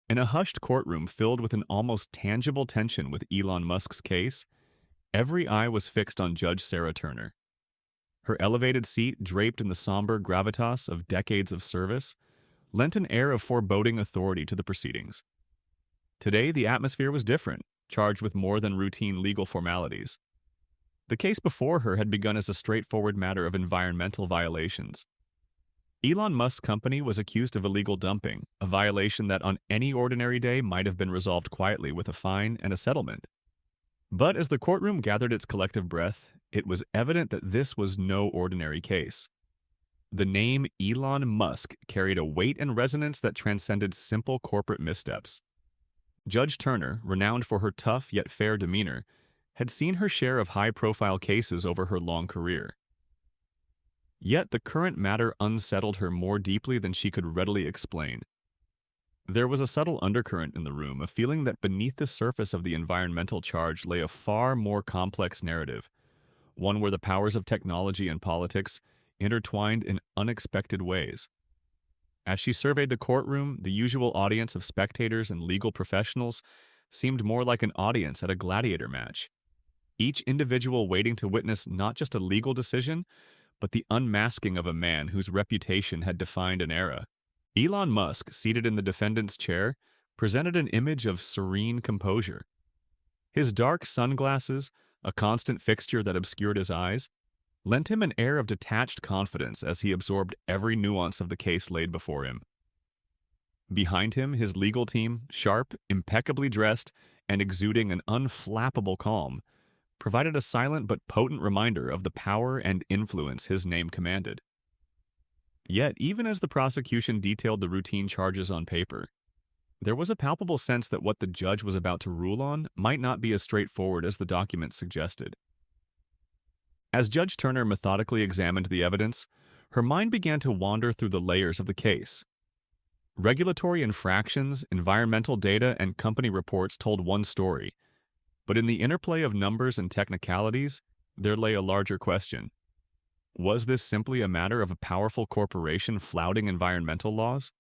In a hushed courtroom filled with an almost tangible tension with Elon Musk's case, every eye was fixed on Judge Sarah Turner. Her elevated seat, draped in the somber gravitas of decades of service, lent an air of foreboding authority to the proceedings. Today, the atmosphere was different, charged with more than routine legal formalities. The case before her had begun as a straightforward matter of environmental violations. Elon Musk's company was accused of illegal dumping, a violation that on any ordinary day might have been resolved quietly with a fine and a settlement. But as the courtroom gathered its collective breath, it was evident that this was no ordinary case. The name Elon Musk carried a weight and resonance that transcended simple corporate missteps. Judge Turner, renowned for her tough yet fair demeanor, had seen her share of high-profile cases over her long career. Yet the current matter unsettled her more deeply than she could readily explain. There was a subtle undercurrent in the room, a feeling that beneath the surface of the environmental charge lay a far more complex narrative, one where the powers of technology and politics intertwined in unexpected ways. As she surveyed the courtroom, the usual audience of spectators and legal professionals seemed more like an audience at a gladiator match, each individual waiting to witness not just a legal decision, but the unmasking of a man whose reputation had defined an era. Elon Musk, seated in the defendant's chair, presented an image of serene composure. His dark sunglasses, a constant fixture that obscured his eyes, lent him an air of detached confidence as he absorbed every nuance of the case laid before him. Behind him, his legal team, sharp, impeccably dressed, and exuding an unflappable calm, provided a silent but potent reminder of the power and influence his name commanded. Yet, even as the prosecution detailed the routine charges on paper, there was a palpable sense that what the judge was about to rule on might not be as straightforward as the documents suggested. As Judge Turner methodically examined the evidence, her mind began to wander through the layers of the case. Regulatory infractions, environmental data, and company reports told one story, but in the interplay of numbers and technicalities, there lay a larger question. Was this simply a matter of a powerful corporation flouting environmental laws?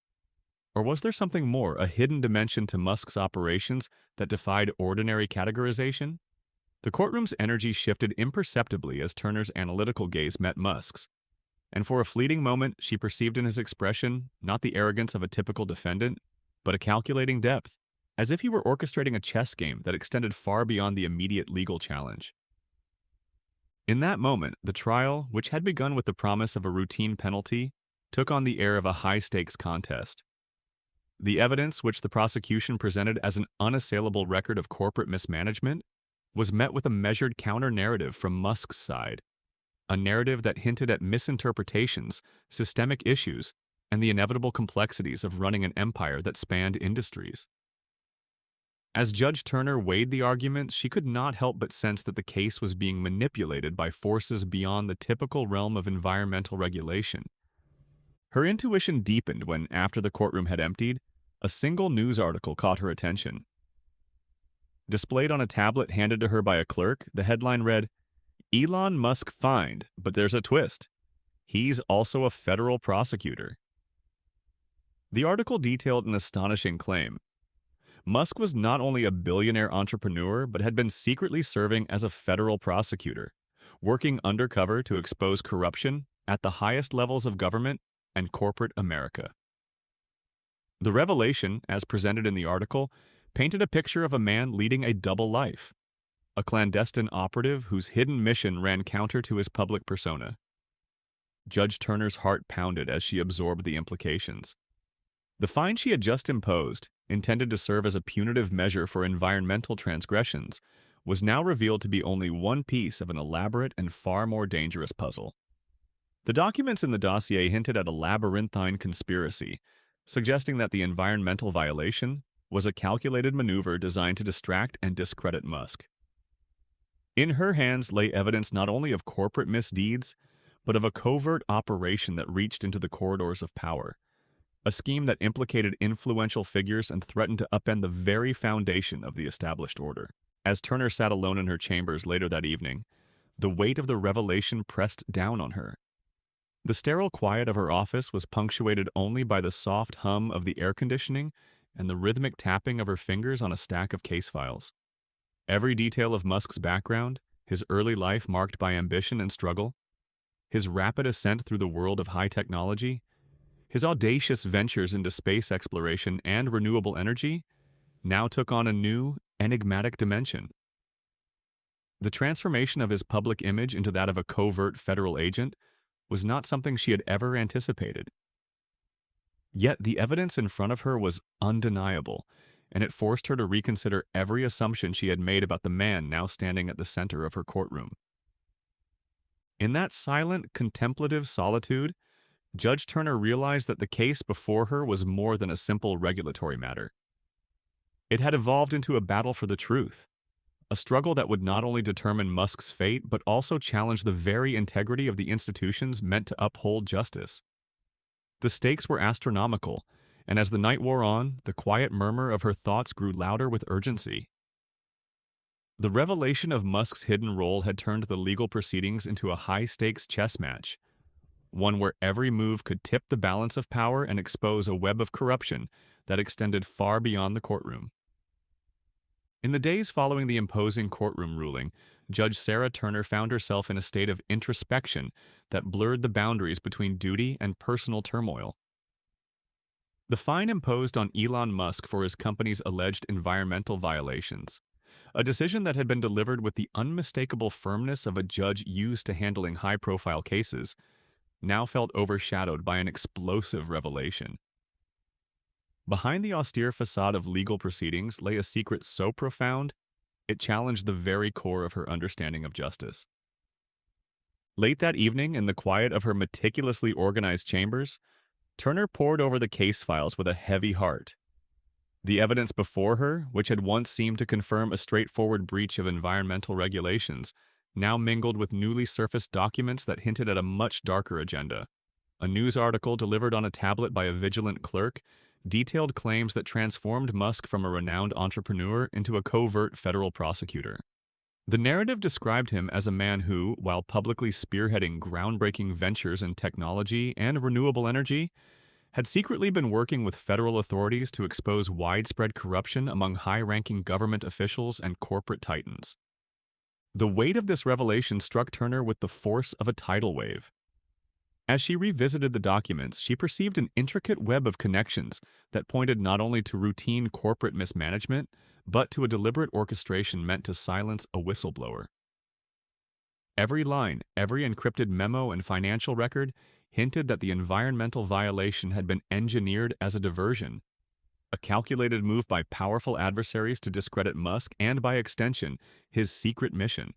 Or was there something more, a hidden dimension to Musk's operations that defied ordinary categorization? The courtroom's energy shifted imperceptibly as Turner's analytical gaze met Musk's, and for a fleeting moment she perceived in his expression not the arrogance of a typical defendant, but a calculating depth, as if he were orchestrating a chess game that extended far beyond the immediate legal challenge. In that moment, the trial, which had begun with the promise of a routine penalty, took on the air of a high-stakes contest. The evidence, which the prosecution presented as an unassailable record of corporate mismanagement, was met with a measured counter-narrative from Musk's side, a narrative that hinted at misinterpretations, systemic issues, and the inevitable complexities of running an empire that spanned industries. As Judge Turner weighed the arguments, she could not help but sense that the case was being manipulated by forces beyond the typical realm of environmental regulation. Her intuition deepened when, after the courtroom had emptied, a single news article caught her attention. Displayed on a tablet handed to her by a clerk, the headline read, "Elon Musk fined, but there's a twist. He's also a federal prosecutor." The article detailed an astonishing claim. Musk was not only a billionaire entrepreneur, but had been secretly serving as a federal prosecutor, working undercover to expose corruption at the highest levels of government and corporate America. The revelation, as presented in the article, painted a picture of a man leading a double life, a clandestine operative whose hidden mission ran counter to his public persona. Judge Turner's heart pounded as she absorbed the implications. The fine she had just imposed, intended to serve as a punitive measure for environmental transgressions, was now revealed to be only one piece of an elaborate and far more dangerous puzzle. The documents in the dossier hinted at a labyrinthine conspiracy, suggesting that the environmental violation was a calculated maneuver designed to distract and discredit Musk. In her hands lay evidence not only of corporate misdeeds, but of a covert operation that reached into the corridors of power, a scheme that implicated influential figures and threatened to upend the very foundation of the established order. As Turner sat alone in her chambers later that evening, the weight of the revelation pressed down on her. The sterile quiet of her office was punctuated only by the soft hum of the air conditioning and the rhythmic tapping of her fingers on a stack of case files. Every detail of Musk's background, his early life marked by ambition and struggle, his rapid ascent through the world of high technology, his audacious ventures into space exploration and renewable energy, now took on a new, enigmatic dimension. The transformation of his public image into that of a covert federal agent was not something she had ever anticipated. Yet the evidence in front of her was undeniable, and it forced her to reconsider every assumption she had made about the man now standing at the center of her courtroom. In that silent, contemplative solitude, Judge Turner realized that the case before her was more than a simple regulatory matter. It had evolved into a battle for the truth, a struggle that would not only determine Musk's fate but also challenge the very integrity of the institutions meant to uphold justice. The stakes were astronomical, and as the night wore on, the quiet murmur of her thoughts grew louder with urgency. The revelation of Musk's hidden role had turned the legal proceedings into a high-stakes chess match, one where every move could tip the balance of power and expose a web of corruption that extended far beyond the courtroom. In the days following the imposing courtroom ruling, Judge Sarah Turner found herself in a state of introspection that blurred the boundaries between duty and personal turmoil. The fine imposed on Elon Musk for his company's alleged environmental violations, a decision that had been delivered with the unmistakable firmness of a judge used to handling high-profile cases, now felt overshadowed by an explosive revelation. Behind the austere facade of legal proceedings lay a secret so profound, it challenged the very core of her understanding of justice. Late that evening, in the quiet of her meticulously organized chambers, Turner pored over the case files with a heavy heart. The evidence before her, which had once seemed to confirm a straightforward breach of environmental regulations, now mingled with newly surfaced documents that hinted at a much darker agenda. A news article delivered on a tablet by a vigilant clerk detailed claims that transformed Musk from a renowned entrepreneur into a covert federal prosecutor. The narrative described him as a man who, while publicly spearheading groundbreaking ventures in technology and renewable energy, had secretly been working with federal authorities to expose widespread corruption among high-ranking government officials and corporate titans. The weight of this revelation struck Turner with the force of a tidal wave. As she revisited the documents, she perceived an intricate web of connections that pointed not only to routine corporate mismanagement, but to a deliberate orchestration meant to silence a whistleblower. Every line, every encrypted memo and financial record hinted that the environmental violation had been engineered as a diversion, a calculated move by powerful adversaries to discredit Musk and, by extension, his secret mission.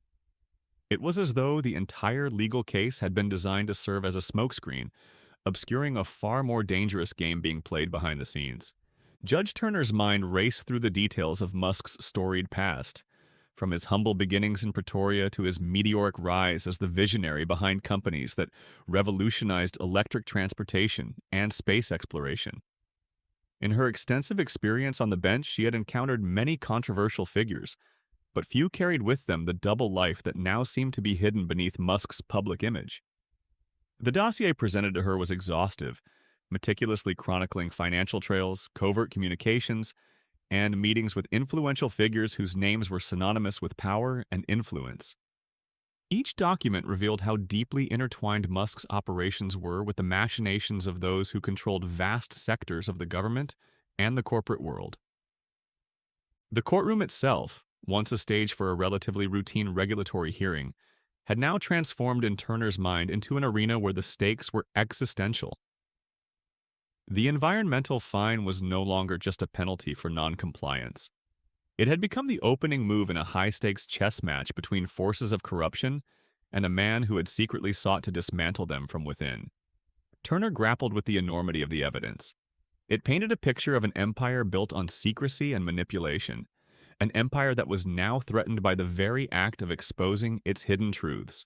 It was as though the entire legal case had been designed to serve as a smokescreen, obscuring a far more dangerous game being played behind the scenes. Judge Turner's mind raced through the details of Musk's storied past, from his humble beginnings in Pretoria to his meteoric rise as the visionary behind companies that revolutionized electric transportation and space exploration. In her extensive experience on the bench, she had encountered many controversial figures, but few carried with them the double life that now seemed to be hidden beneath Musk's public image. The dossier presented to her was exhaustive, meticulously chronicling financial trails, covert communications, and meetings with influential figures whose names were synonymous with power and influence. Each document revealed how deeply intertwined Musk's operations were with the machinations of those who controlled vast sectors of the government and the corporate world. The courtroom itself, once a stage for a relatively routine regulatory hearing, had now transformed in Turner's mind into an arena where the stakes were existential. The environmental fine was no longer just a penalty for non-compliance. It had become the opening move in a high-stakes chess match between forces of corruption and a man who had secretly sought to dismantle them from within. Turner grappled with the enormity of the evidence. It painted a picture of an empire built on secrecy and manipulation, an empire that was now threatened by the very act of exposing its hidden truths.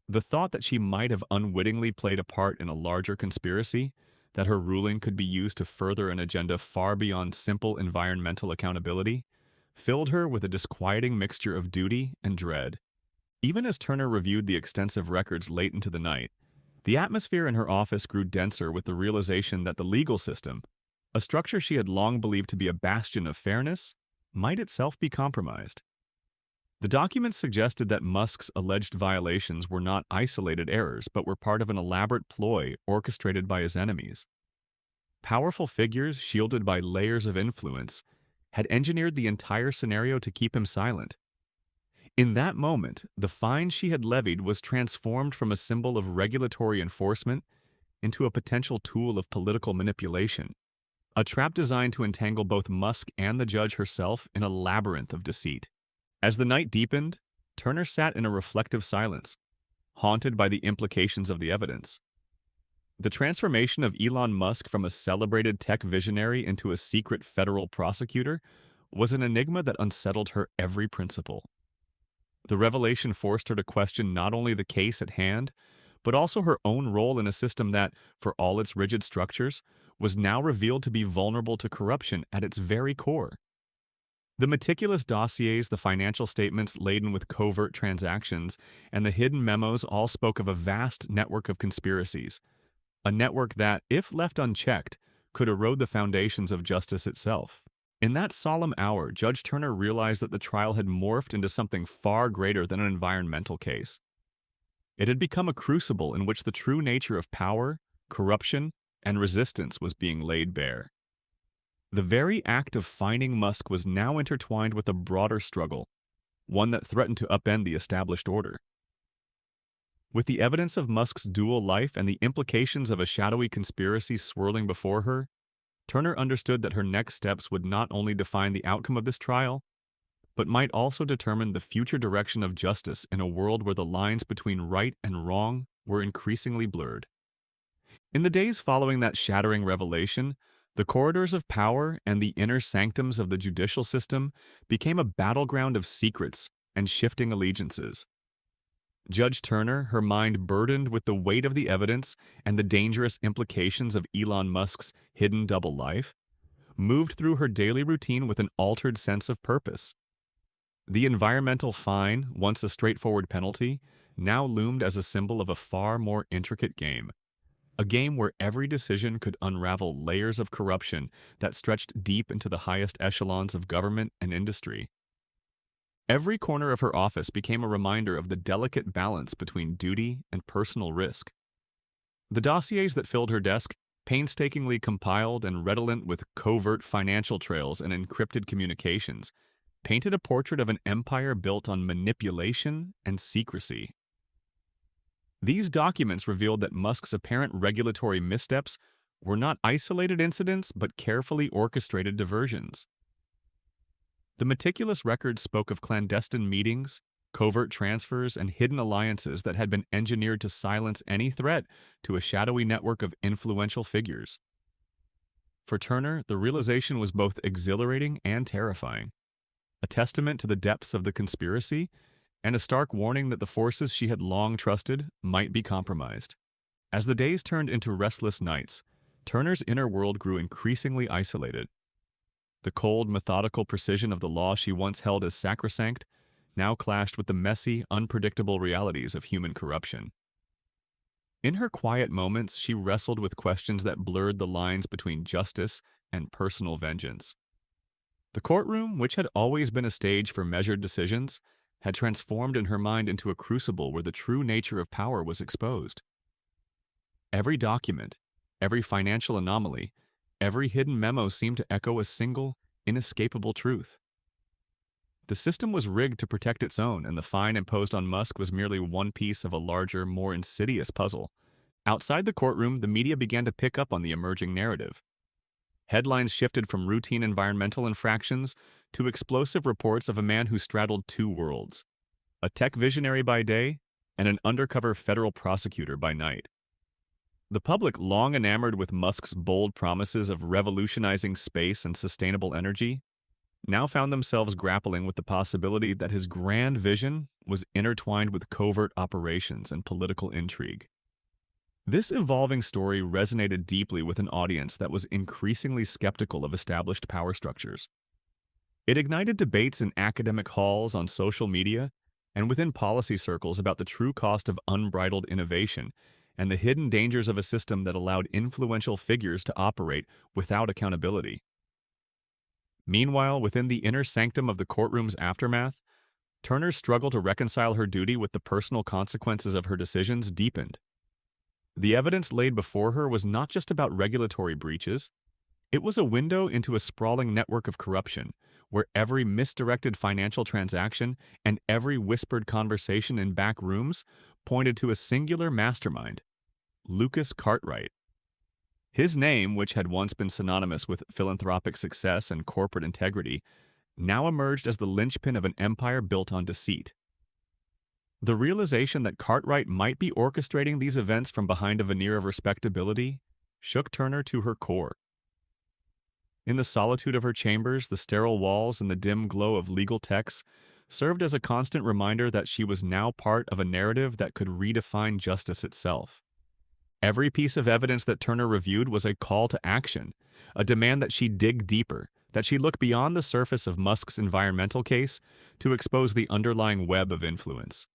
The thought that she might have unwittingly played a part in a larger conspiracy, that her ruling could be used to further an agenda far beyond simple environmental accountability, filled her with a disquieting mixture of duty and dread. Even as Turner reviewed the extensive records late into the night, the atmosphere in her office grew denser with the realization that the legal system, A structure she had long believed to be a bastion of fairness might itself be compromised. The documents suggested that Musk's alleged violations were not isolated errors, but were part of an elaborate ploy orchestrated by his enemies. Powerful figures, shielded by layers of influence, had engineered the entire scenario to keep him silent. In that moment, the fine she had levied was transformed from a symbol of regulatory enforcement into a potential tool of political manipulation, a trap designed to entangle both Musk and the judge herself in a labyrinth of deceit. As the night deepened, Turner sat in a reflective silence, haunted by the implications of the evidence. The transformation of Elon Musk from a celebrated tech visionary into a secret federal prosecutor was an enigma that unsettled her every principle. The revelation forced her to question not only the case at hand, but also her own role in a system that, for all its rigid structures, was now revealed to be vulnerable to corruption at its very core. The meticulous dossiers, the financial statements laden with covert transactions, and the hidden memos all spoke of a vast network of conspiracies, a network that, if left unchecked, could erode the foundations of justice itself. In that solemn hour, Judge Turner realized that the trial had morphed into something far greater than an environmental case. It had become a crucible in which the true nature of power, corruption, and resistance was being laid bare. The very act of fining Musk was now intertwined with a broader struggle, one that threatened to upend the established order. With the evidence of Musk's dual life and the implications of a shadowy conspiracy swirling before her, Turner understood that her next steps would not only define the outcome of this trial, but might also determine the future direction of justice in a world where the lines between right and wrong were increasingly blurred. In the days following that shattering revelation, the corridors of power and the inner sanctums of the judicial system became a battleground of secrets and shifting allegiances. Judge Turner, her mind burdened with the weight of the evidence and the dangerous implications of Elon Musk's hidden double life, moved through her daily routine with an altered sense of purpose. The environmental fine, once a straightforward penalty, now loomed as a symbol of a far more intricate game. A game where every decision could unravel layers of corruption that stretched deep into the highest echelons of government and industry. Every corner of her office became a reminder of the delicate balance between duty and personal risk. The dossiers that filled her desk, painstakingly compiled and redolent with covert financial trails and encrypted communications, painted a portrait of an empire built on manipulation and secrecy. These documents revealed that Musk's apparent regulatory missteps were not isolated incidents but carefully orchestrated diversions. The meticulous records spoke of clandestine meetings, covert transfers, and hidden alliances that had been engineered to silence any threat to a shadowy network of influential figures. For Turner, the realization was both exhilarating and terrifying, a testament to the depths of the conspiracy and a stark warning that the forces she had long trusted might be compromised. As the days turned into restless nights, Turner's inner world grew increasingly isolated. The cold, methodical precision of the law she once held as sacrosanct now clashed with the messy, unpredictable realities of human corruption. In her quiet moments, she wrestled with questions that blurred the lines between justice and personal vengeance. The courtroom, which had always been a stage for measured decisions, had transformed in her mind into a crucible where the true nature of power was exposed. Every document, every financial anomaly, every hidden memo seemed to echo a single, inescapable truth. The system was rigged to protect its own, and the fine imposed on Musk was merely one piece of a larger, more insidious puzzle. Outside the courtroom, the media began to pick up on the emerging narrative. Headlines shifted from routine environmental infractions to explosive reports of a man who straddled two worlds, a tech visionary by day and an undercover federal prosecutor by night. The public, long enamored with Musk's bold promises of revolutionizing space and sustainable energy, now found themselves grappling with the possibility that his grand vision was intertwined with covert operations and political intrigue. This evolving story resonated deeply with an audience that was increasingly skeptical of established power structures. It ignited debates in academic halls, on social media, and within policy circles about the true cost of unbridled innovation and the hidden dangers of a system that allowed influential figures to operate without accountability. Meanwhile, within the inner sanctum of the courtroom's aftermath, Turner's struggle to reconcile her duty with the personal consequences of her decisions deepened. The evidence laid before her was not just about regulatory breaches, it was a window into a sprawling network of corruption, where every misdirected financial transaction and every whispered conversation in back rooms pointed to a singular mastermind, Lucas Cartwright. His name, which had once been synonymous with philanthropic success and corporate integrity, now emerged as the linchpin of an empire built on deceit. The realization that Cartwright might be orchestrating these events from behind a veneer of respectability shook Turner to her core. In the solitude of her chambers, the sterile walls and the dim glow of legal texts served as a constant reminder that she was now part of a narrative that could redefine justice itself. Every piece of evidence that Turner reviewed was a call to action, a demand that she dig deeper, that she look beyond the surface of Musk's environmental case to expose the underlying web of influence.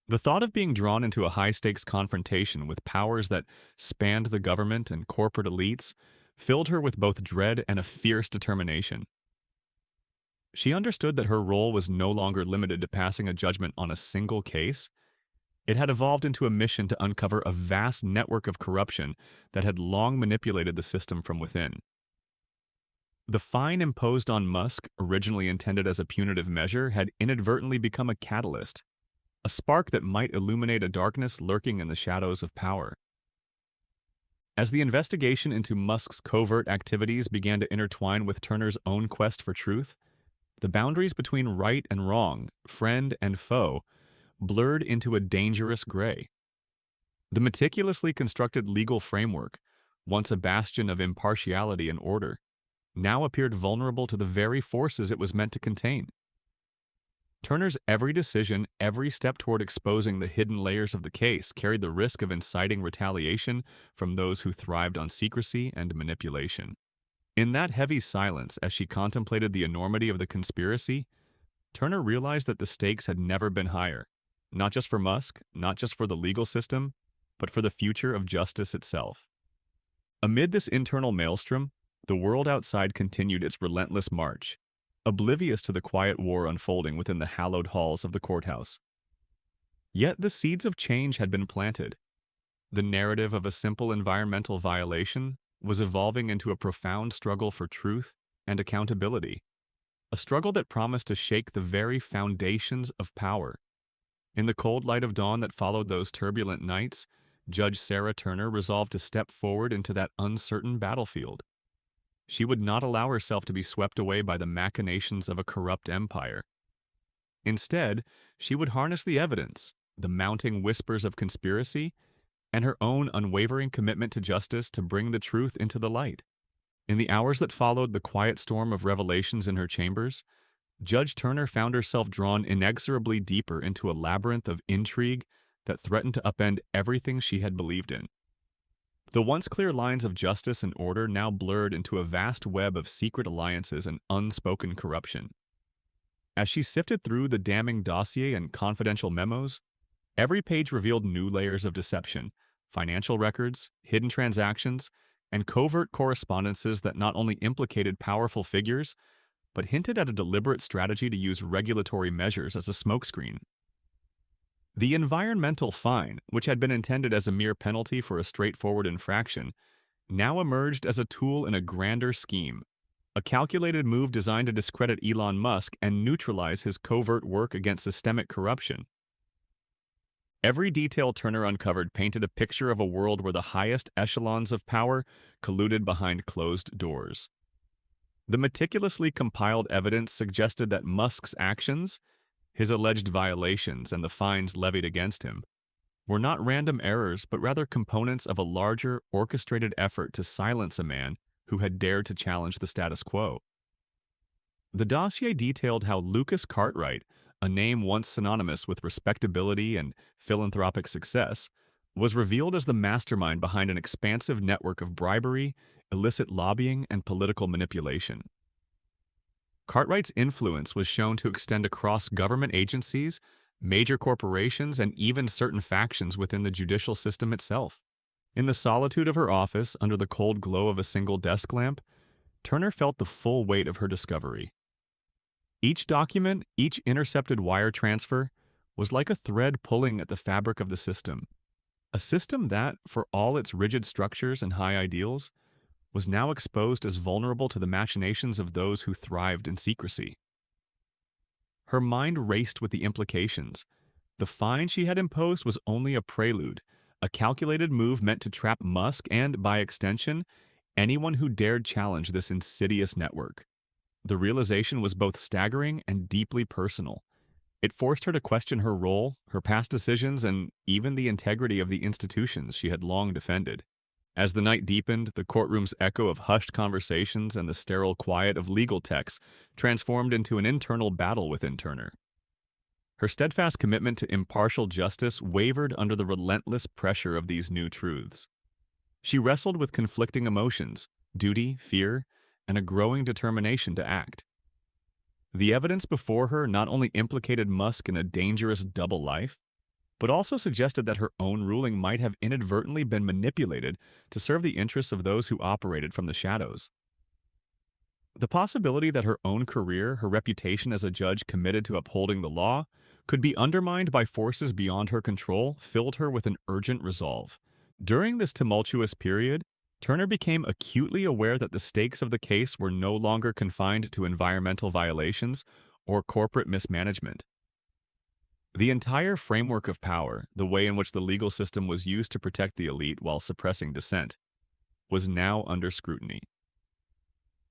The thought of being drawn into a high-stakes confrontation with powers that spanned the government and corporate elites filled her with both dread and a fierce determination. She understood that her role was no longer limited to passing a judgment on a single case. It had evolved into a mission to uncover a vast network of corruption that had long manipulated the system from within. The fine imposed on Musk, originally intended as a punitive measure, had inadvertently become a catalyst, a spark that might illuminate a darkness lurking in the shadows of power. As the investigation into Musk's covert activities began to intertwine with Turner's own quest for truth, the boundaries between right and wrong, friend and foe, blurred into a dangerous gray. The meticulously constructed legal framework, once a bastion of impartiality and order, now appeared vulnerable to the very forces it was meant to contain. Turner's every decision, every step toward exposing the hidden layers of the case carried the risk of inciting retaliation from those who thrived on secrecy and manipulation. In that heavy silence, as she contemplated the enormity of the conspiracy, Turner realized that the stakes had never been higher, not just for Musk, not just for the legal system, but for the future of justice itself. Amid this internal maelstrom, the world outside continued its relentless march, oblivious to the quiet war unfolding within the hallowed halls of the courthouse. Yet the seeds of change had been planted. The narrative of a simple environmental violation was evolving into a profound struggle for truth and accountability, a struggle that promised to shake the very foundations of power. In the cold light of dawn that followed those turbulent nights, Judge Sarah Turner resolved to step forward into that uncertain battlefield. She would not allow herself to be swept away by the machinations of a corrupt empire. Instead, she would harness the evidence, the mounting whispers of conspiracy, and her own unwavering commitment to justice to bring the truth into the light. In the hours that followed the quiet storm of revelations in her chambers, Judge Turner found herself drawn inexorably deeper into a labyrinth of intrigue that threatened to upend everything she had believed in. The once clear lines of justice and order now blurred into a vast web of secret alliances and unspoken corruption. As she sifted through the damning dossier and confidential memos, every page revealed new layers of deception, financial records, hidden transactions, and covert correspondences that not only implicated powerful figures, but hinted at a deliberate strategy to use regulatory measures as a smokescreen. The environmental fine, which had been intended as a mere penalty for a straightforward infraction, now emerged as a tool in a grander scheme, a calculated move designed to discredit Elon Musk and neutralize his covert work against systemic corruption. Every detail Turner uncovered painted a picture of a world where the highest echelons of power colluded behind closed doors. The meticulously compiled evidence suggested that Musk's actions, his alleged violations and the fines levied against him, were not random errors but rather components of a larger, orchestrated effort to silence a man who had dared to challenge the status quo. The dossier detailed how Lucas Cartwright, a name once synonymous with respectability and philanthropic success, was revealed as the mastermind behind an expansive network of bribery, illicit lobbying, and political manipulation. Cartwright's influence was shown to extend across government agencies, major corporations, and even certain factions within the judicial system itself. In the solitude of her office, under the cold glow of a single desk lamp, Turner felt the full weight of her discovery. Each document, each intercepted wire transfer, was like a thread pulling at the fabric of the system. A system that, for all its rigid structures and high ideals, was now exposed as vulnerable to the machinations of those who thrived in secrecy. Her mind raced with the implications. The fine she had imposed was only a prelude, a calculated move meant to trap Musk and, by extension, anyone who dared challenge this insidious network. The realization was both staggering and deeply personal. It forced her to question her role, her past decisions, and even the integrity of the institutions she had long defended. As the night deepened, the courtroom's echo of hushed conversations and the sterile quiet of legal texts transformed into an internal battle within Turner. Her steadfast commitment to impartial justice wavered under the relentless pressure of these new truths. She wrestled with conflicting emotions, duty, fear, and a growing determination to act. The evidence before her not only implicated Musk in a dangerous double life, but also suggested that her own ruling might have inadvertently been manipulated to serve the interests of those who operated from the shadows. The possibility that her own career, her reputation as a judge committed to upholding the law, could be undermined by forces beyond her control filled her with an urgent resolve. During this tumultuous period, Turner became acutely aware that the stakes of the case were no longer confined to environmental violations or corporate mismanagement. The entire framework of power, the way in which the legal system was used to protect the elite while suppressing dissent, was now under scrutiny.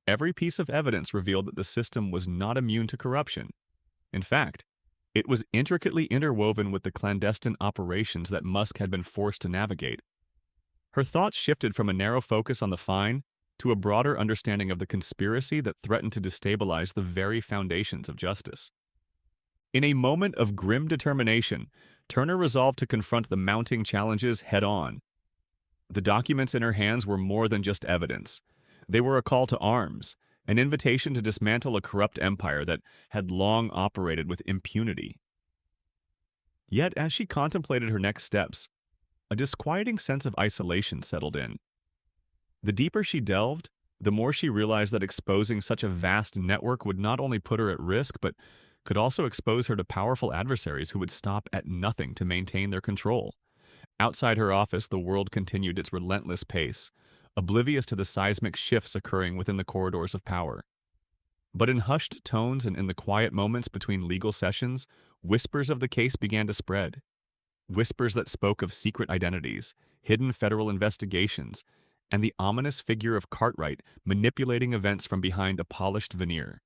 Every piece of evidence revealed that the system was not immune to corruption. In fact, it was intricately interwoven with the clandestine operations that Musk had been forced to navigate. Her thoughts shifted from a narrow focus on the fine to a broader understanding of the conspiracy that threatened to destabilize the very foundations of justice. In a moment of grim determination, Turner resolved to confront the mounting challenges head-on. The documents in her hands were more than just evidence. They were a call to arms, an invitation to dismantle a corrupt empire that had long operated with impunity. Yet, as she contemplated her next steps, a disquieting sense of isolation settled in. The deeper she delved, the more she realized that exposing such a vast network would not only put her at risk, but could also expose her to powerful adversaries who would stop at nothing to maintain their control. Outside her office, the world continued its relentless pace, oblivious to the seismic shifts occurring within the corridors of power. But in hushed tones and in the quiet moments between legal sessions, whispers of the case began to spread. Whispers that spoke of secret identities, hidden federal investigations, and the ominous figure of Cartwright manipulating events from behind a polished veneer.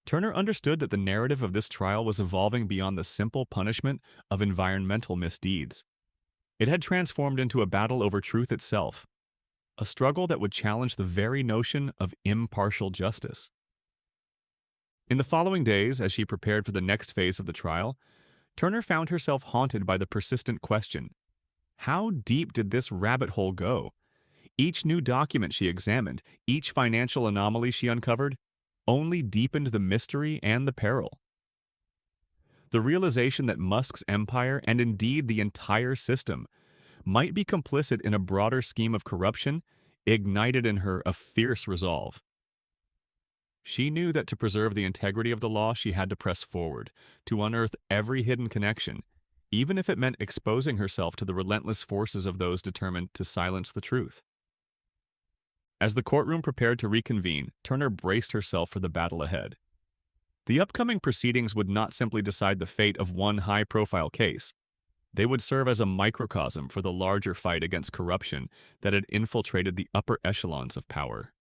Turner understood that the narrative of this trial was evolving beyond the simple punishment of environmental misdeeds. It had transformed into a battle over truth itself, a struggle that would challenge the very notion of impartial justice. In the following days, as she prepared for the next phase of the trial, Turner found herself haunted by the persistent question: how deep did this rabbit hole go? Each new document she examined, each financial anomaly she uncovered, only deepened the mystery and the peril. The realization that Musk's empire, and indeed the entire system, might be complicit in a broader scheme of corruption ignited in her a fierce resolve. She knew that to preserve the integrity of the law, she had to press forward, to unearth every hidden connection, even if it meant exposing herself to the relentless forces of those determined to silence the truth. As the courtroom prepared to reconvene, Turner braced herself for the battle ahead. The upcoming proceedings would not simply decide the fate of one high-profile case. They would serve as a microcosm for the larger fight against corruption that had infiltrated the upper echelons of power.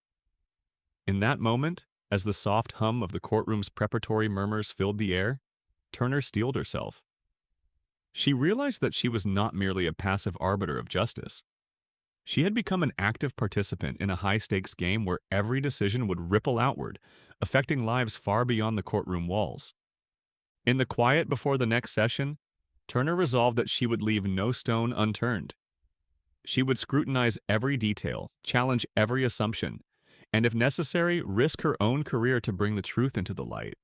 In that moment, as the soft hum of the courtroom's preparatory murmurs filled the air, Turner steeled herself. She realized that she was not merely a passive arbiter of justice. She had become an active participant in a high-stakes game where every decision would ripple outward, affecting lives far beyond the courtroom walls. In the quiet before the next session, Turner resolved that she would leave no stone unturned. She would scrutinize every detail, challenge every assumption, and if necessary, risk her own career to bring the truth into the light.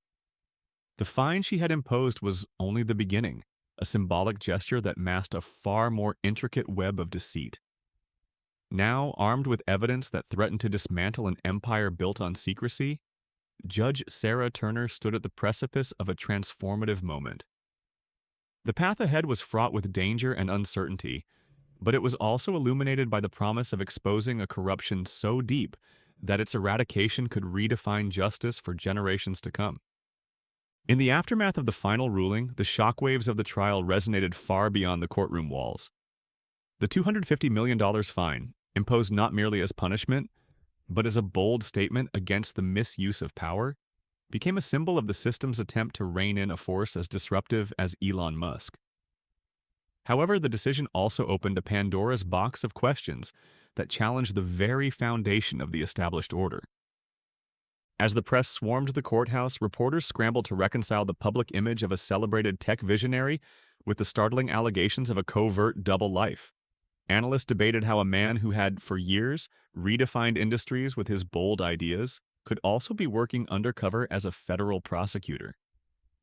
The fine she had imposed was only the beginning, a symbolic gesture that masked a far more intricate web of deceit. Now, armed with evidence that threatened to dismantle an empire built on secrecy, Judge Sarah Turner stood at the precipice of a transformative moment. The path ahead was fraught with danger and uncertainty, but it was also illuminated by the promise of exposing a corruption so deep that its eradication could redefine justice for generations to come. In the aftermath of the final ruling, the shockwaves of the trial resonated far beyond the courtroom walls. The $250 million fine, imposed not merely as punishment, but as a bold statement against the misuse of power, became a symbol of the system's attempt to rein in a force as disruptive as Elon Musk. However, the decision also opened a Pandora's box of questions that challenged the very foundation of the established order. As the press swarmed the courthouse, reporters scrambled to reconcile the public image of a celebrated tech visionary with the startling allegations of a covert double life. Analysts debated how a man who had, for years, redefined industries with his bold ideas could also be working undercover as a federal prosecutor,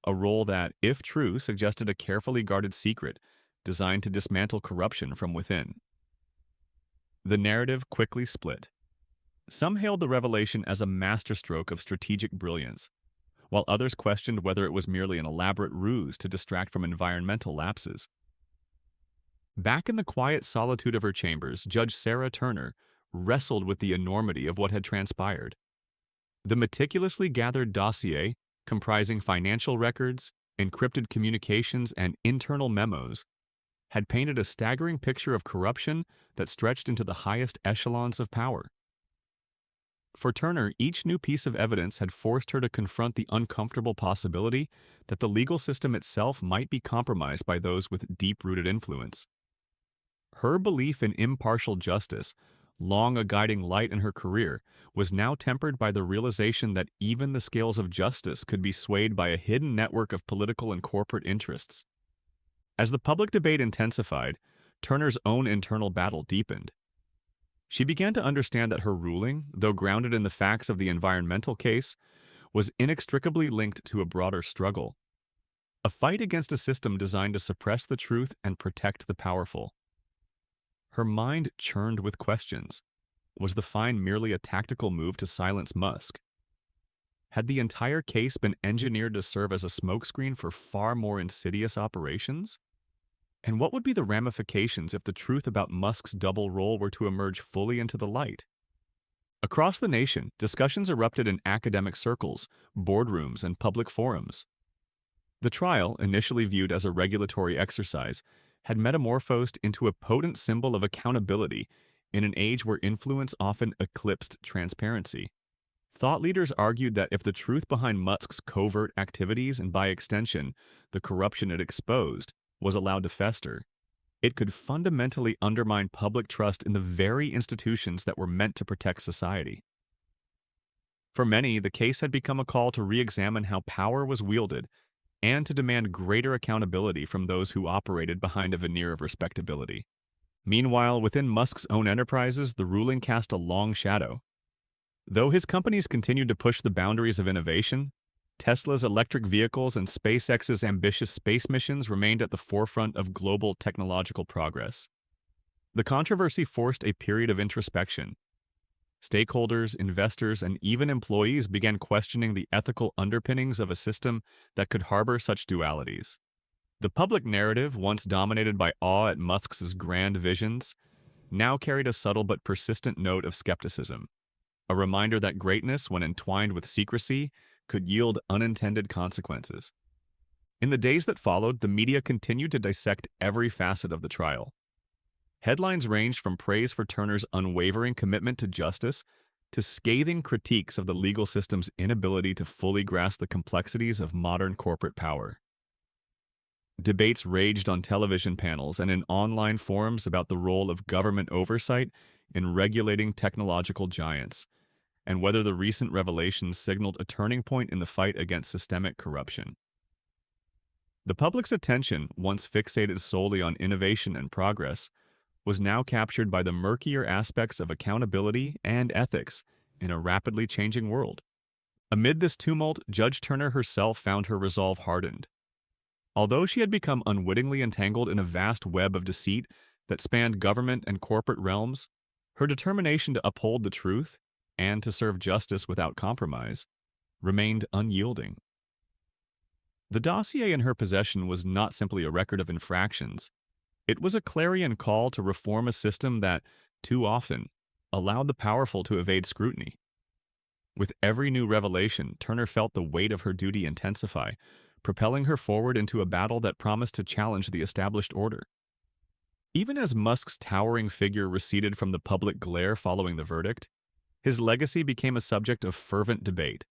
a role that, if true, suggested a carefully guarded secret designed to dismantle corruption from within. The narrative quickly split. Some hailed the revelation as a masterstroke of strategic brilliance, while others questioned whether it was merely an elaborate ruse to distract from environmental lapses. Back in the quiet solitude of her chambers, Judge Sarah Turner wrestled with the enormity of what had transpired. The meticulously gathered dossier, comprising financial records, encrypted communications, and internal memos, had painted a staggering picture of corruption that stretched into the highest echelons of power. For Turner, each new piece of evidence had forced her to confront the uncomfortable possibility that the legal system itself might be compromised by those with deep-rooted influence. Her belief in impartial justice, long a guiding light in her career, was now tempered by the realization that even the scales of justice could be swayed by a hidden network of political and corporate interests. As the public debate intensified, Turner's own internal battle deepened. She began to understand that her ruling, though grounded in the facts of the environmental case, was inextricably linked to a broader struggle, a fight against a system designed to suppress the truth and protect the powerful. Her mind churned with questions. Was the fine merely a tactical move to silence Musk? Had the entire case been engineered to serve as a smokescreen for far more insidious operations? And what would be the ramifications if the truth about Musk's double role were to emerge fully into the light? Across the nation, discussions erupted in academic circles, boardrooms, and public forums. The trial, initially viewed as a regulatory exercise, had metamorphosed into a potent symbol of accountability in an age where influence often eclipsed transparency. Thought leaders argued that if the truth behind Musk's covert activities and, by extension, the corruption it exposed, was allowed to fester, it could fundamentally undermine public trust in the very institutions that were meant to protect society. For many, the case had become a call to re-examine how power was wielded and to demand greater accountability from those who operated behind a veneer of respectability. Meanwhile, within Musk's own enterprises, the ruling cast a long shadow. Though his companies continued to push the boundaries of innovation, Tesla's electric vehicles and SpaceX's ambitious space missions remained at the forefront of global technological progress. The controversy forced a period of introspection. Stakeholders, investors, and even employees began questioning the ethical underpinnings of a system that could harbor such dualities. The public narrative, once dominated by awe at Musk's grand visions, now carried a subtle but persistent note of skepticism, a reminder that greatness, when entwined with secrecy, could yield unintended consequences. In the days that followed, the media continued to dissect every facet of the trial. Headlines ranged from praise for Turner's unwavering commitment to justice to scathing critiques of the legal system's inability to fully grasp the complexities of modern corporate power. Debates raged on television panels and in online forums about the role of government oversight in regulating technological giants, and whether the recent revelations signaled a turning point in the fight against systemic corruption. The public's attention, once fixated solely on innovation and progress, was now captured by the murkier aspects of accountability and ethics in a rapidly changing world. Amid this tumult, Judge Turner herself found her resolve hardened. Although she had become unwittingly entangled in a vast web of deceit that spanned government and corporate realms, her determination to uphold the truth and to serve justice without compromise remained unyielding. The dossier in her possession was not simply a record of infractions. It was a clarion call to reform a system that, too often, allowed the powerful to evade scrutiny. With every new revelation, Turner felt the weight of her duty intensify, propelling her forward into a battle that promised to challenge the established order. Even as Musk's towering figure receded from the public glare following the verdict, his legacy became a subject of fervent debate.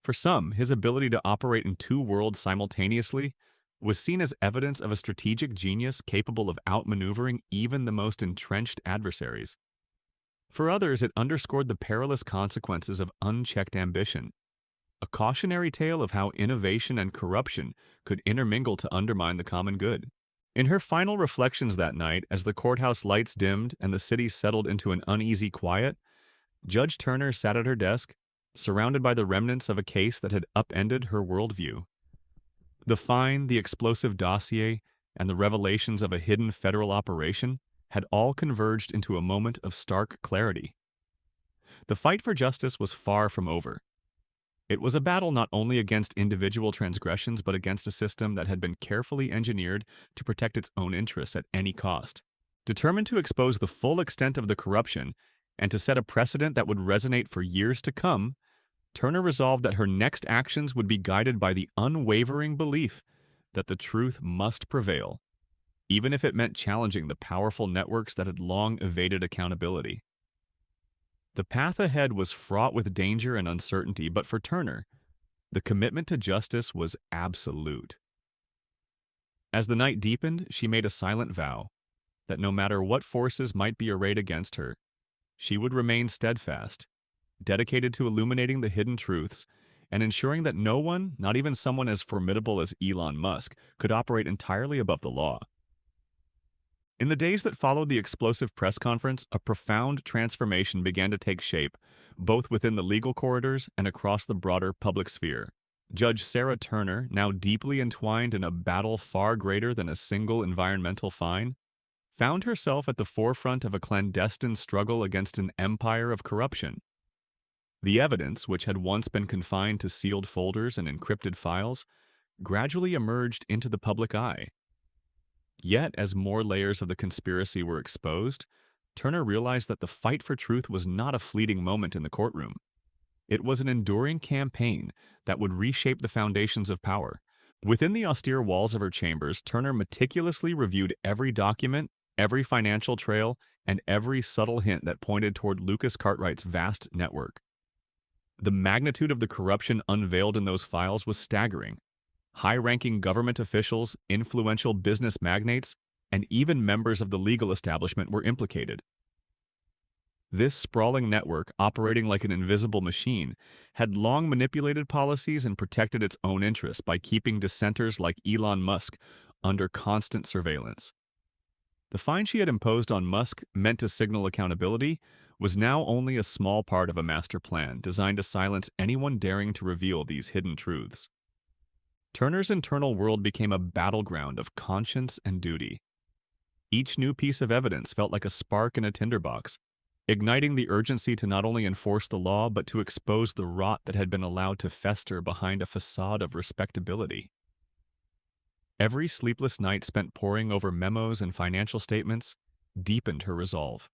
For some, his ability to operate in two worlds simultaneously was seen as evidence of a strategic genius capable of outmaneuvering even the most entrenched adversaries. For others, it underscored the perilous consequences of unchecked ambition, a cautionary tale of how innovation and corruption could intermingle to undermine the common good. In her final reflections that night, as the courthouse lights dimmed and the city settled into an uneasy quiet, Judge Turner sat at her desk, surrounded by the remnants of a case that had upended her worldview. The fine, the explosive dossier, and the revelations of a hidden federal operation had all converged into a moment of stark clarity. The fight for justice was far from over. It was a battle not only against individual transgressions but against a system that had been carefully engineered to protect its own interests at any cost. Determined to expose the full extent of the corruption and to set a precedent that would resonate for years to come, Turner resolved that her next actions would be guided by the unwavering belief that the truth must prevail, even if it meant challenging the powerful networks that had long evaded accountability. The path ahead was fraught with danger and uncertainty, but for Turner, the commitment to justice was absolute. As the night deepened, she made a silent vow that no matter what forces might be arrayed against her, she would remain steadfast, dedicated to illuminating the hidden truths and ensuring that no one, not even someone as formidable as Elon Musk, could operate entirely above the law. In the days that followed the explosive press conference, a profound transformation began to take shape, both within the legal corridors and across the broader public sphere. Judge Sarah Turner, now deeply entwined in a battle far greater than a single environmental fine, found herself at the forefront of a clandestine struggle against an empire of corruption. The evidence, which had once been confined to sealed folders and encrypted files, gradually emerged into the public eye. Yet, as more layers of the conspiracy were exposed, Turner realized that the fight for truth was not a fleeting moment in the courtroom. It was an enduring campaign that would reshape the foundations of power. Within the austere walls of her chambers, Turner meticulously reviewed every document, every financial trail, and every subtle hint that pointed toward Lucas Cartwright's vast network. The magnitude of the corruption unveiled in those files was staggering. High-ranking government officials, influential business magnates, and even members of the legal establishment were implicated. This sprawling network, operating like an invisible machine, had long manipulated policies and protected its own interests by keeping dissenters like Elon Musk under constant surveillance. The fine she had imposed on Musk, meant to signal accountability, was now only a small part of a master plan designed to silence anyone daring to reveal these hidden truths. Turner's internal world became a battleground of conscience and duty. Each new piece of evidence felt like a spark in a tinderbox, igniting the urgency to not only enforce the law but to expose the rot that had been allowed to fester behind a facade of respectability. Every sleepless night spent poring over memos and financial statements deepened her resolve.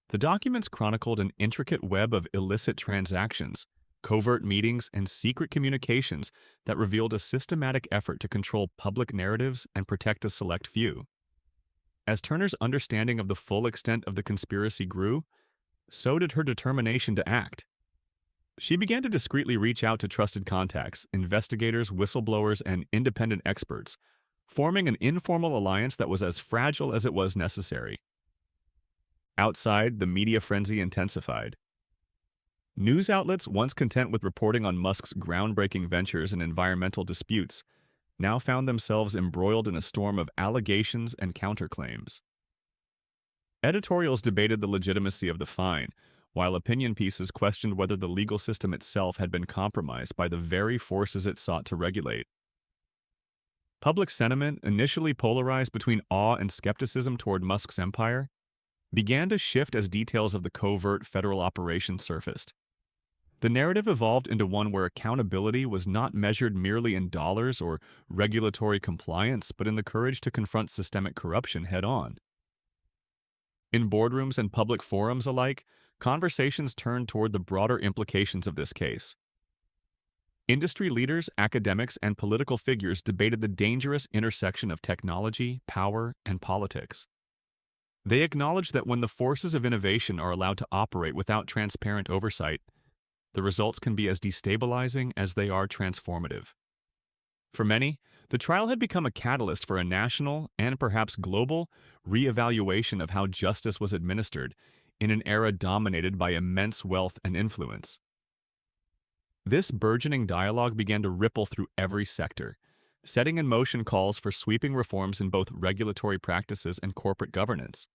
The documents chronicled an intricate web of illicit transactions, covert meetings, and secret communications that revealed a systematic effort to control public narratives and protect a select few. As Turner's understanding of the full extent of the conspiracy grew, so did her determination to act. She began to discreetly reach out to trusted contacts, investigators, whistleblowers, and independent experts, forming an informal alliance that was as fragile as it was necessary. Outside, the media frenzy intensified. News outlets, once content with reporting on Musk's groundbreaking ventures and environmental disputes, now found themselves embroiled in a storm of allegations and counterclaims. Editorials debated the legitimacy of the fine, while opinion pieces questioned whether the legal system itself had been compromised by the very forces it sought to regulate. Public sentiment, initially polarized between awe and skepticism toward Musk's empire, began to shift as details of the covert federal operation surfaced. The narrative evolved into one where accountability was not measured merely in dollars or regulatory compliance, but in the courage to confront systemic corruption head-on. In boardrooms and public forums alike, conversations turned toward the broader implications of this case. Industry leaders, academics, and political figures debated the dangerous intersection of technology, power, and politics. They acknowledged that when the forces of innovation are allowed to operate without transparent oversight, the results can be as destabilizing as they are transformative. For many, the trial had become a catalyst for a national, and perhaps global, re-evaluation of how justice was administered in an era dominated by immense wealth and influence. This burgeoning dialogue began to ripple through every sector, setting in motion calls for sweeping reforms in both regulatory practices and corporate governance.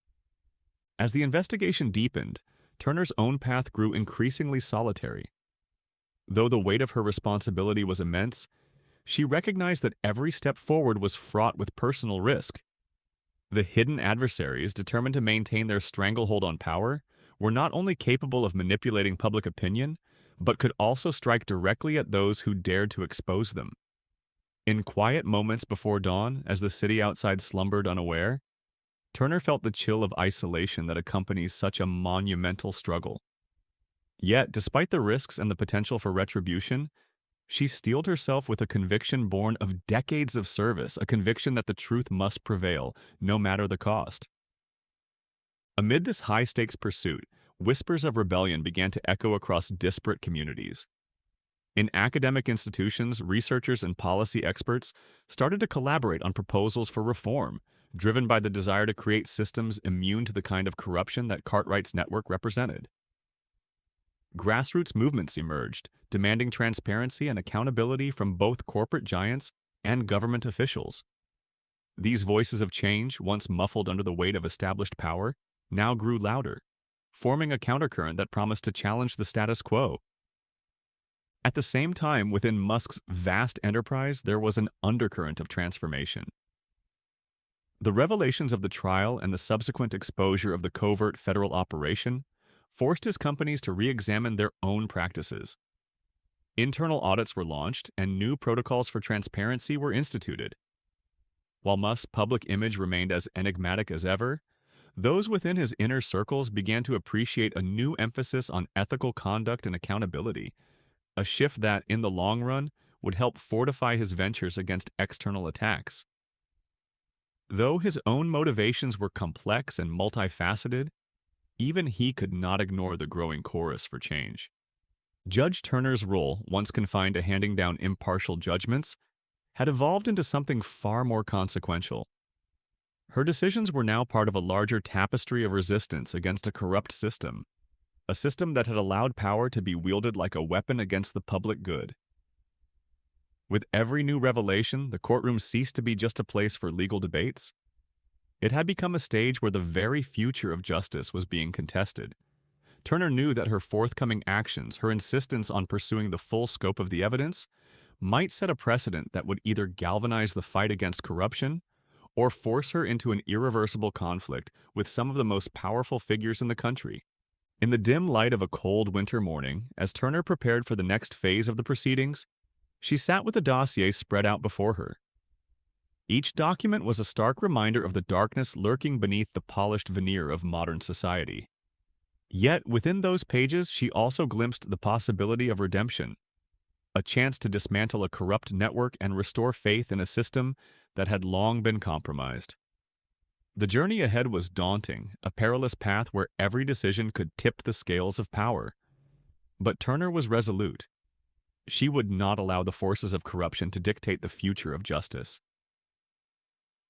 As the investigation deepened, Turner's own path grew increasingly solitary. Though the weight of her responsibility was immense, she recognized that every step forward was fraught with personal risk. The hidden adversaries, determined to maintain their stranglehold on power, were not only capable of manipulating public opinion, but could also strike directly at those who dared to expose them. In quiet moments before dawn, as the city outside slumbered unaware, Turner felt the chill of isolation that accompanies such a monumental struggle. Yet, despite the risks and the potential for retribution, she steeled herself with a conviction born of decades of service, a conviction that the truth must prevail, no matter the cost. Amid this high-stakes pursuit, whispers of rebellion began to echo across disparate communities. In academic institutions, researchers and policy experts started to collaborate on proposals for reform, driven by the desire to create systems immune to the kind of corruption that Cartwright's network represented. Grassroots movements emerged, demanding transparency and accountability from both corporate giants and government officials. These voices of change, once muffled under the weight of established power, now grew louder, forming a countercurrent that promised to challenge the status quo. At the same time, within Musk's vast enterprise, there was an undercurrent of transformation. The revelations of the trial and the subsequent exposure of the covert federal operation forced his companies to re-examine their own practices. Internal audits were launched, and new protocols for transparency were instituted. While Musk's public image remained as enigmatic as ever, those within his inner circles began to appreciate a new emphasis on ethical conduct and accountability, a shift that, in the long run, would help fortify his ventures against external attacks. Though his own motivations were complex and multifaceted, even he could not ignore the growing chorus for change. Judge Turner's role, once confined to handing down impartial judgments, had evolved into something far more consequential. Her decisions were now part of a larger tapestry of resistance against a corrupt system, a system that had allowed power to be wielded like a weapon against the public good. With every new revelation, the courtroom ceased to be just a place for legal debates. It had become a stage where the very future of justice was being contested. Turner knew that her forthcoming actions, her insistence on pursuing the full scope of the evidence, might set a precedent that would either galvanize the fight against corruption or force her into an irreversible conflict with some of the most powerful figures in the country. In the dim light of a cold winter morning, as Turner prepared for the next phase of the proceedings, she sat with the dossier spread out before her. Each document was a stark reminder of the darkness lurking beneath the polished veneer of modern society. Yet, within those pages, she also glimpsed the possibility of redemption, a chance to dismantle a corrupt network and restore faith in a system that had long been compromised. The journey ahead was daunting, a perilous path where every decision could tip the scales of power. But Turner was resolute. She would not allow the forces of corruption to dictate the future of justice.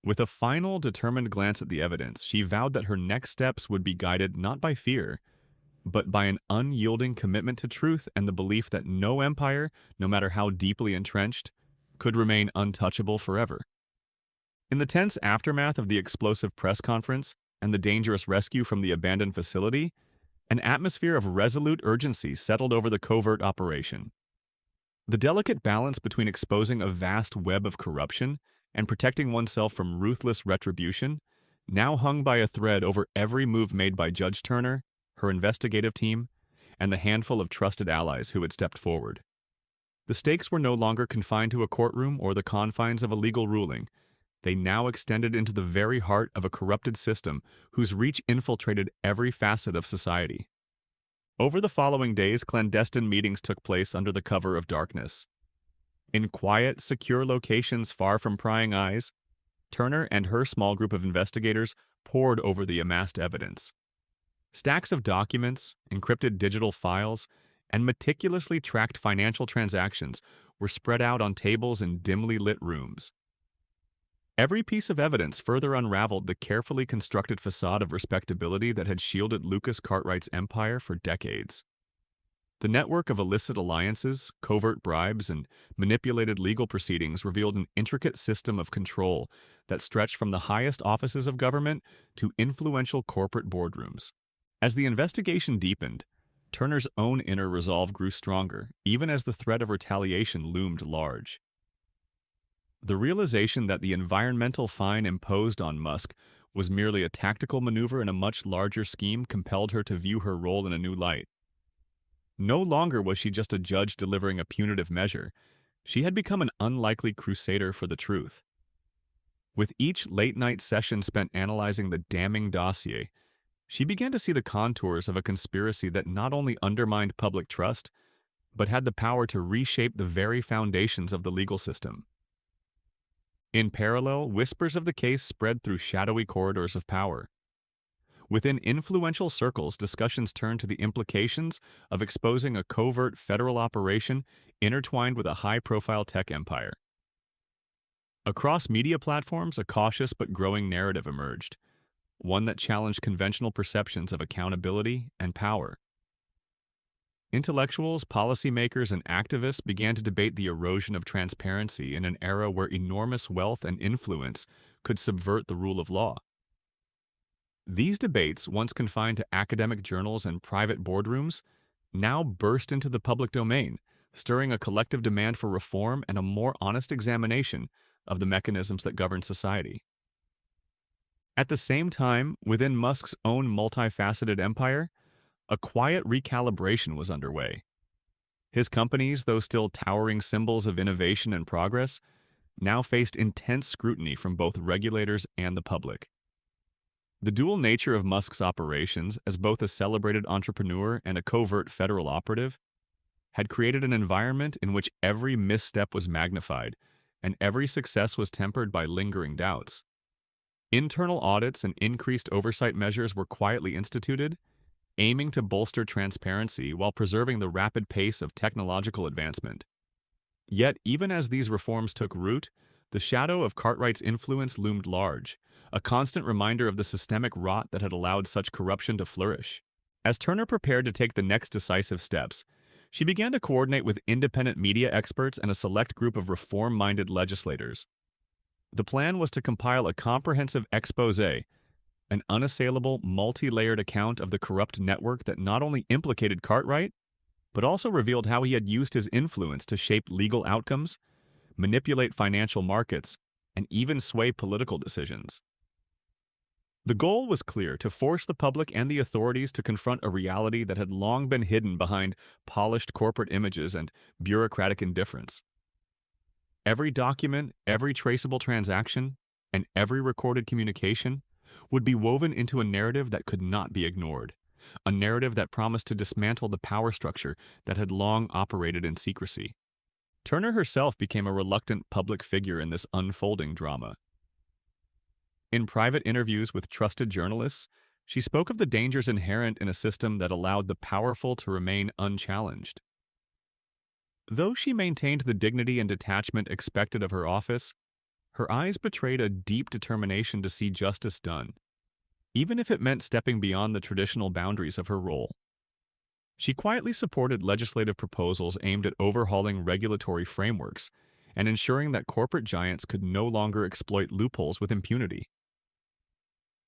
With a final, determined glance at the evidence, she vowed that her next steps would be guided not by fear, but by an unyielding commitment to truth and the belief that no empire, no matter how deeply entrenched, could remain untouchable forever. In the tense aftermath of the explosive press conference and the dangerous rescue from the abandoned facility, An atmosphere of resolute urgency settled over the covert operation. The delicate balance between exposing a vast web of corruption and protecting oneself from ruthless retribution now hung by a thread over every move made by Judge Turner, her investigative team, and the handful of trusted allies who had stepped forward. The stakes were no longer confined to a courtroom or the confines of a legal ruling. They now extended into the very heart of a corrupted system whose reach infiltrated every facet of society. Over the following days, clandestine meetings took place under the cover of darkness. In quiet, secure locations far from prying eyes, Turner and her small group of investigators pored over the amassed evidence. Stacks of documents, encrypted digital files, and meticulously tracked financial transactions were spread out on tables in dimly lit rooms. Every piece of evidence further unraveled the carefully constructed facade of respectability that had shielded Lucas Cartwright's empire for decades. The network of illicit alliances, covert bribes, and manipulated legal proceedings revealed an intricate system of control that stretched from the highest offices of government to influential corporate boardrooms. As the investigation deepened, Turner's own inner resolve grew stronger, even as the threat of retaliation loomed large. The realization that the environmental fine imposed on Musk was merely a tactical maneuver in a much larger scheme compelled her to view her role in a new light. No longer was she just a judge delivering a punitive measure. She had become an unlikely crusader for the truth. With each late-night session spent analyzing the damning dossier, she began to see the contours of a conspiracy that not only undermined public trust, but had the power to reshape the very foundations of the legal system. In parallel, whispers of the case spread through shadowy corridors of power. Within influential circles, discussions turned to the implications of exposing a covert federal operation intertwined with a high-profile tech empire. Across media platforms, a cautious but growing narrative emerged, one that challenged conventional perceptions of accountability and power. Intellectuals, policymakers, and activists began to debate the erosion of transparency in an era where enormous wealth and influence could subvert the rule of law. These debates, once confined to academic journals and private boardrooms, now burst into the public domain, stirring a collective demand for reform and a more honest examination of the mechanisms that govern society. At the same time, within Musk's own multifaceted empire, a quiet recalibration was underway. His companies, though still towering symbols of innovation and progress, now faced intense scrutiny from both regulators and the public. The dual nature of Musk's operations, as both a celebrated entrepreneur and a covert federal operative, had created an environment in which every misstep was magnified and every success was tempered by lingering doubts. Internal audits and increased oversight measures were quietly instituted, aiming to bolster transparency while preserving the rapid pace of technological advancement. Yet, even as these reforms took root, the shadow of Cartwright's influence loomed large, a constant reminder of the systemic rot that had allowed such corruption to flourish. As Turner prepared to take the next decisive steps, she began to coordinate with independent media experts and a select group of reform-minded legislators. The plan was to compile a comprehensive exposé, an unassailable, multi-layered account of the corrupt network that not only implicated Cartwright, but also revealed how he had used his influence to shape legal outcomes, manipulate financial markets, and even sway political decisions. The goal was clear: to force the public and the authorities to confront a reality that had long been hidden behind polished corporate images and bureaucratic indifference. Every document, every traceable transaction, and every recorded communication would be woven into a narrative that could not be ignored, a narrative that promised to dismantle the power structure that had long operated in secrecy. Turner herself became a reluctant public figure in this unfolding drama. In private interviews with trusted journalists, she spoke of the dangers inherent in a system that allowed the powerful to remain unchallenged. Though she maintained the dignity and detachment expected of her office, her eyes betrayed a deep determination to see justice done, even if it meant stepping beyond the traditional boundaries of her role. She quietly supported legislative proposals aimed at overhauling regulatory frameworks and ensuring that corporate giants could no longer exploit loopholes with impunity.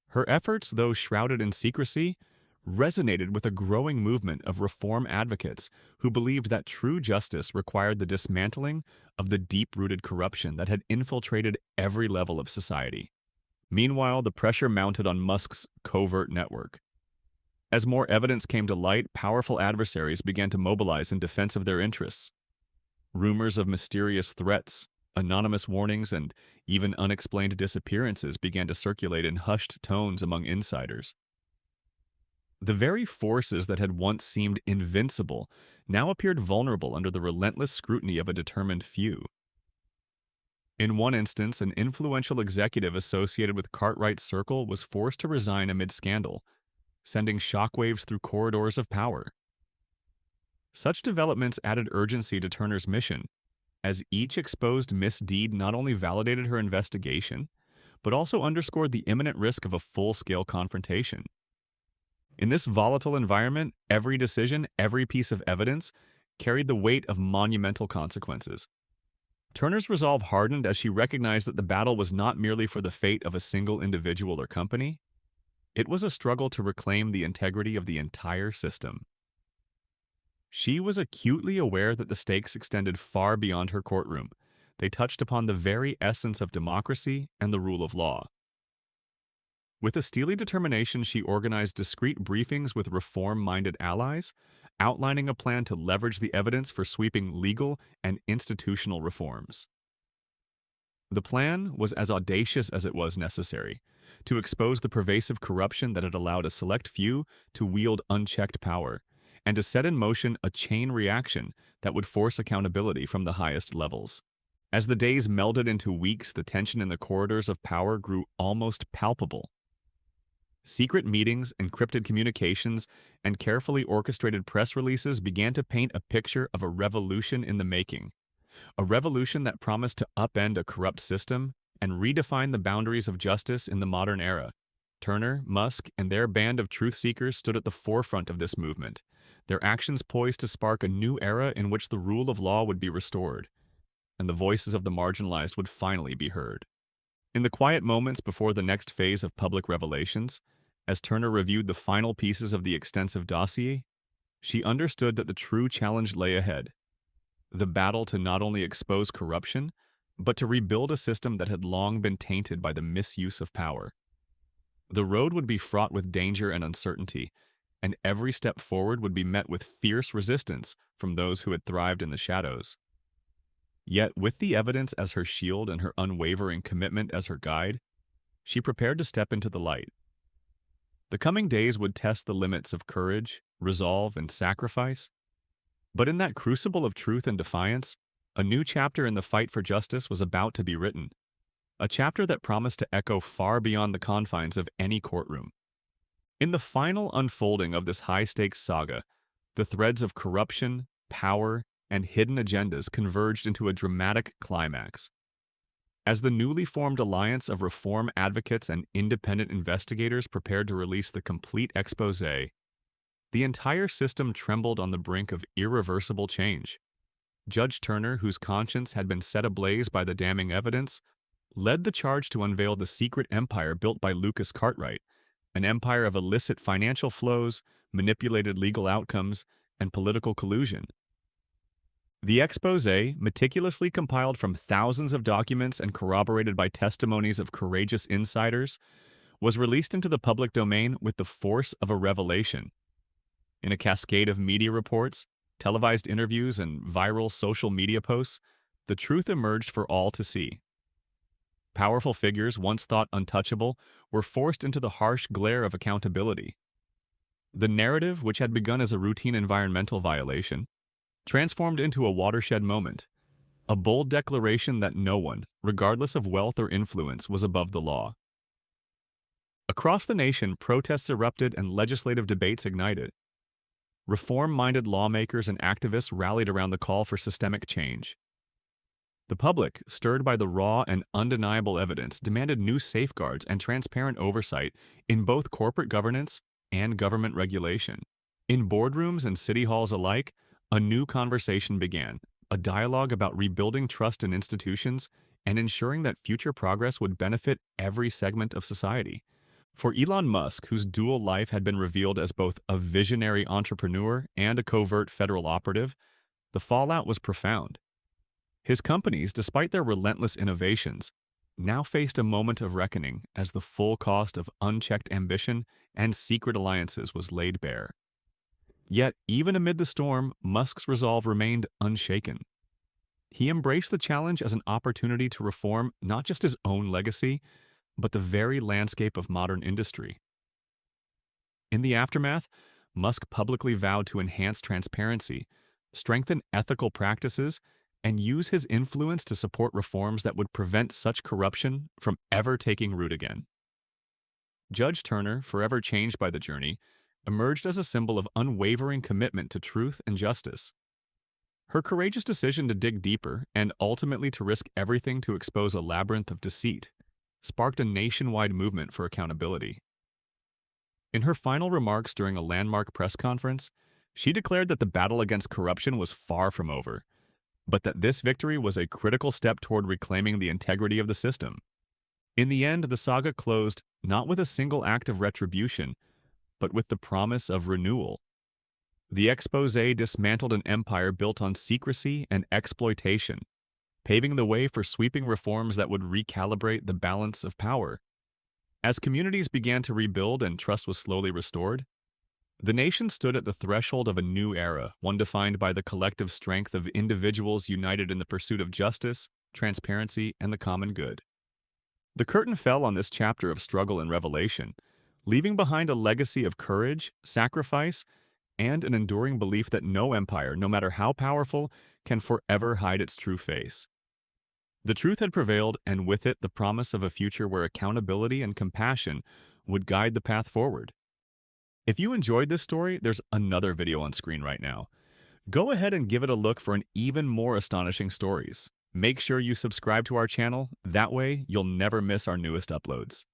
Her efforts, though shrouded in secrecy, resonated with a growing movement of reform advocates who believed that true justice required the dismantling of the deep-rooted corruption that had infiltrated every level of society. Meanwhile, the pressure mounted on Musk's covert network. As more evidence came to light, powerful adversaries began to mobilize in defense of their interests. Rumors of mysterious threats, anonymous warnings, and even unexplained disappearances began to circulate in hushed tones among insiders. The very forces that had once seemed invincible now appeared vulnerable under the relentless scrutiny of a determined few. In one instance, an influential executive associated with Cartwright's circle was forced to resign amid scandal, sending shockwaves through corridors of power. Such developments added urgency to Turner's mission, as each exposed misdeed not only validated her investigation, but also underscored the imminent risk of a full-scale confrontation. In this volatile environment, every decision, every piece of evidence, carried the weight of monumental consequences. Turner's resolve hardened as she recognized that the battle was not merely for the fate of a single individual or company. It was a struggle to reclaim the integrity of the entire system. She was acutely aware that the stakes extended far beyond her courtroom. They touched upon the very essence of democracy and the rule of law. With a steely determination, she organized discreet briefings with reform-minded allies, outlining a plan to leverage the evidence for sweeping legal and institutional reforms. The plan was as audacious as it was necessary, to expose the pervasive corruption that had allowed a select few to wield unchecked power, and to set in motion a chain reaction that would force accountability from the highest levels. As the days melded into weeks, the tension in the corridors of power grew almost palpable. Secret meetings, encrypted communications, and carefully orchestrated press releases began to paint a picture of a revolution in the making. A revolution that promised to upend a corrupt system and redefine the boundaries of justice in the modern era. Turner, Musk, and their band of truth-seekers stood at the forefront of this movement, their actions poised to spark a new era in which the rule of law would be restored, and the voices of the marginalized would finally be heard. In the quiet moments before the next phase of public revelations, as Turner reviewed the final pieces of the extensive dossier, she understood that the true challenge lay ahead. The battle to not only expose corruption, but to rebuild a system that had long been tainted by the misuse of power. The road would be fraught with danger and uncertainty, and every step forward would be met with fierce resistance from those who had thrived in the shadows. Yet, with the evidence as her shield and her unwavering commitment as her guide, she prepared to step into the light. The coming days would test the limits of courage, resolve, and sacrifice. But in that crucible of truth and defiance, a new chapter in the fight for justice was about to be written. A chapter that promised to echo far beyond the confines of any courtroom. In the final unfolding of this high-stakes saga, the threads of corruption, power, and hidden agendas converged into a dramatic climax. As the newly formed alliance of reform advocates and independent investigators prepared to release the complete exposé, the entire system trembled on the brink of irreversible change. Judge Turner, whose conscience had been set ablaze by the damning evidence, led the charge to unveil the secret empire built by Lucas Cartwright, an empire of illicit financial flows, manipulated legal outcomes, and political collusion. The exposé, meticulously compiled from thousands of documents and corroborated by testimonies of courageous insiders, was released into the public domain with the force of a revelation. In a cascade of media reports, televised interviews, and viral social media posts, the truth emerged for all to see. Powerful figures, once thought untouchable, were forced into the harsh glare of accountability. The narrative, which had begun as a routine environmental violation, transformed into a watershed moment, a bold declaration that no one, regardless of wealth or influence, was above the law. Across the nation, protests erupted and legislative debates ignited. Reform-minded lawmakers and activists rallied around the call for systemic change. The public, stirred by the raw and undeniable evidence, demanded new safeguards and transparent oversight in both corporate governance and government regulation. In boardrooms and city halls alike, a new conversation began, a dialogue about rebuilding trust in institutions and ensuring that future progress would benefit every segment of society, For Elon Musk, whose dual life had been revealed as both a visionary entrepreneur and a covert federal operative, the fallout was profound. His companies, despite their relentless innovations, now faced a moment of reckoning as the full cost of unchecked ambition and secret alliances was laid bare. Yet, even amid the storm, Musk's resolve remained unshaken. He embraced the challenge as an opportunity to reform not just his own legacy, but the very landscape of modern industry. In the aftermath, Musk publicly vowed to enhance transparency, strengthen ethical practices, and use his influence to support reforms that would prevent such corruption from ever taking root again. Judge Turner, forever changed by the journey, emerged as a symbol of unwavering commitment to truth and justice. Her courageous decision to dig deeper and ultimately to risk everything to expose a labyrinth of deceit sparked a nationwide movement for accountability. In her final remarks during a landmark press conference, she declared that the battle against corruption was far from over, but that this victory was a critical step toward reclaiming the integrity of the system. In the end, the saga closed not with a single act of retribution, but with the promise of renewal. The exposé dismantled an empire built on secrecy and exploitation, paving the way for sweeping reforms that would recalibrate the balance of power. As communities began to rebuild and trust was slowly restored, the nation stood at the threshold of a new era, one defined by the collective strength of individuals united in the pursuit of justice, transparency, and the common good. The curtain fell on this chapter of struggle and revelation, leaving behind a legacy of courage, sacrifice, and an enduring belief that no empire, no matter how powerful, can forever hide its true face. The truth had prevailed, and with it the promise of a future where accountability and compassion would guide the path forward. If you enjoyed this story, there's another video on screen right now. Go ahead and give it a look for an even more astonishing stories. Make sure you subscribe to our channel, that way you'll never miss our newest uploads.